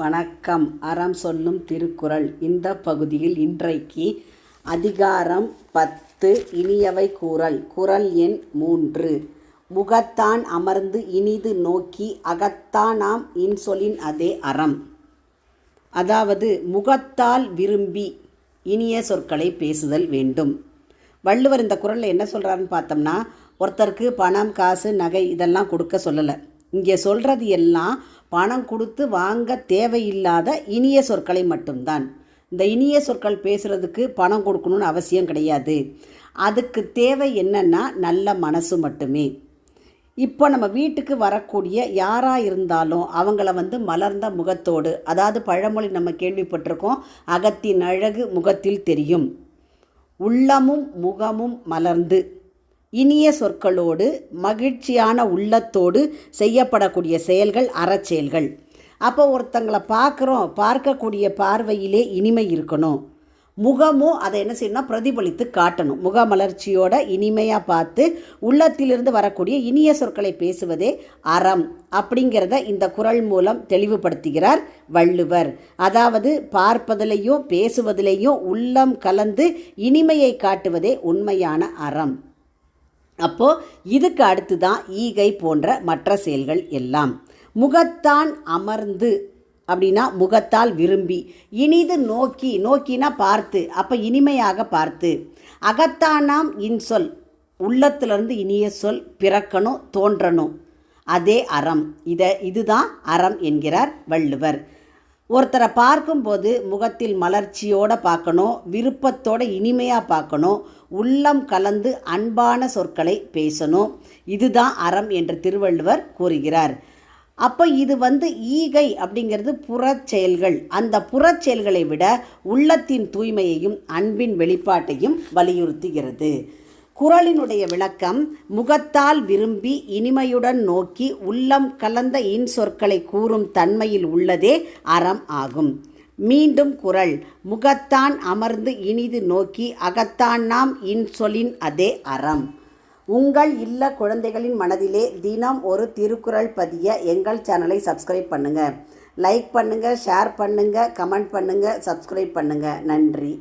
வணக்கம். அறம் சொல்லும் திருக்குறள். இந்த பகுதியில் இன்றைக்கு அதிகாரம் 10 இனியவை கூறல். குறள் எண் 3. முகத்தான் அமர்ந்து இனிது நோக்கி அகத்தானாம் இன்சொலின் அதே அறம். அதாவது முகத்தால் விரும்பி இனிய சொற்களை பேசுதல் வேண்டும். வள்ளுவர் இந்த குறளில் என்ன சொல்கிறாருன்னு பார்த்தோம்னா, ஒருத்தருக்கு பணம், காசு, நகை இதெல்லாம் கொடுக்க சொல்லலை. இங்கே சொல்கிறது எல்லாம் பணம் கொடுத்து வாங்க தேவையில்லாத இனிய சொற்களை மட்டும்தான். இந்த இனிய சொற்கள் பேசுகிறதுக்கு பணம் கொடுக்கணும்னு அவசியம் கிடையாது. அதுக்கு தேவை என்னன்னா நல்ல மனசு மட்டுமே. இப்போ நம்ம வீட்டுக்கு வரக்கூடிய யாராக இருந்தாலும் அவங்கள மலர்ந்த முகத்தோடு, அதாவது பழமொழி நம்ம கேள்விப்பட்டிருக்கோம், அகத்தின் அழகு முகத்தில் தெரியும். உள்ளமும் முகமும் மலர்ந்து இனிய சொற்களோடு மகிழ்ச்சியான உள்ளத்தோடு செய்யப்படக்கூடிய செயல்கள் அறச்செயல்கள். அப்போ ஒருத்தங்களை பார்க்கக்கூடிய பார்வையிலே இனிமை இருக்கணும். முகமும் அதை என்ன செய்யணும்னா பிரதிபலித்து காட்டணும். முகமலர்ச்சியோட இனிமையாக பார்த்து உள்ளத்திலிருந்து வரக்கூடிய இனிய சொற்களை பேசுவதே அறம் அப்படிங்கிறத இந்த குறள் மூலம் தெளிவுபடுத்துகிறார் வள்ளுவர். அதாவது பார்ப்பதிலையும் பேசுவதிலையும் உள்ளம் கலந்து இனிமையை காட்டுவதே உண்மையான அறம். அப்போது இதுக்கு அடுத்து தான் ஈகை போன்ற மற்ற செயல்கள் எல்லாம். முகத்தான் அமர்ந்து அப்படின்னா முகத்தால் விரும்பி, இனிது நோக்கி, நோக்கினா பார்த்து, அப்போ இனிமையாக பார்த்து, அகத்தானாம் இன்சொல், உள்ளத்திலிருந்து இனிய சொல் பிறக்கணும், தோன்றணும், அதே அறம். இதுதான் அறம் என்கிறார் வள்ளுவர். ஒருத்தரை பார்க்கும்போது முகத்தில் மலர்ச்சியோடு பார்க்கணும், விருப்பத்தோடு இனிமையாக பார்க்கணும், உள்ளம் கலந்து அன்பான சொற்களை பேசணும். இதுதான் அறம் என்று திருவள்ளுவர் கூறுகிறார். அப்போ இது ஈகை அப்படிங்கிறது புறச்செயல்கள். அந்த புறச்செயல்களை விட உள்ளத்தின் தூய்மையையும் அன்பின் வெளிப்பாட்டையும் வலியுறுத்துகிறது. குறளினுடைய விளக்கம்: முகத்தால் விரும்பி இனிமையுடன் நோக்கி உள்ளம் கலந்த இன்சொற்களை கூறும் தன்மையில் உள்ளதே அறம் ஆகும். மீண்டும் குறள்: முகத்தான் அமர்ந்து இனிது நோக்கி அகத்தான் நாம் இன்சொலின் அதே அறம். உங்கள் இல்ல குழந்தைகளின் மனதிலே தினம் ஒரு திருக்குறள் பதிய எங்கள் சேனலை சப்ஸ்கிரைப் பண்ணுங்கள். லைக் பண்ணுங்கள், ஷேர் பண்ணுங்கள், கமெண்ட் பண்ணுங்கள், சப்ஸ்கிரைப் பண்ணுங்கள். நன்றி.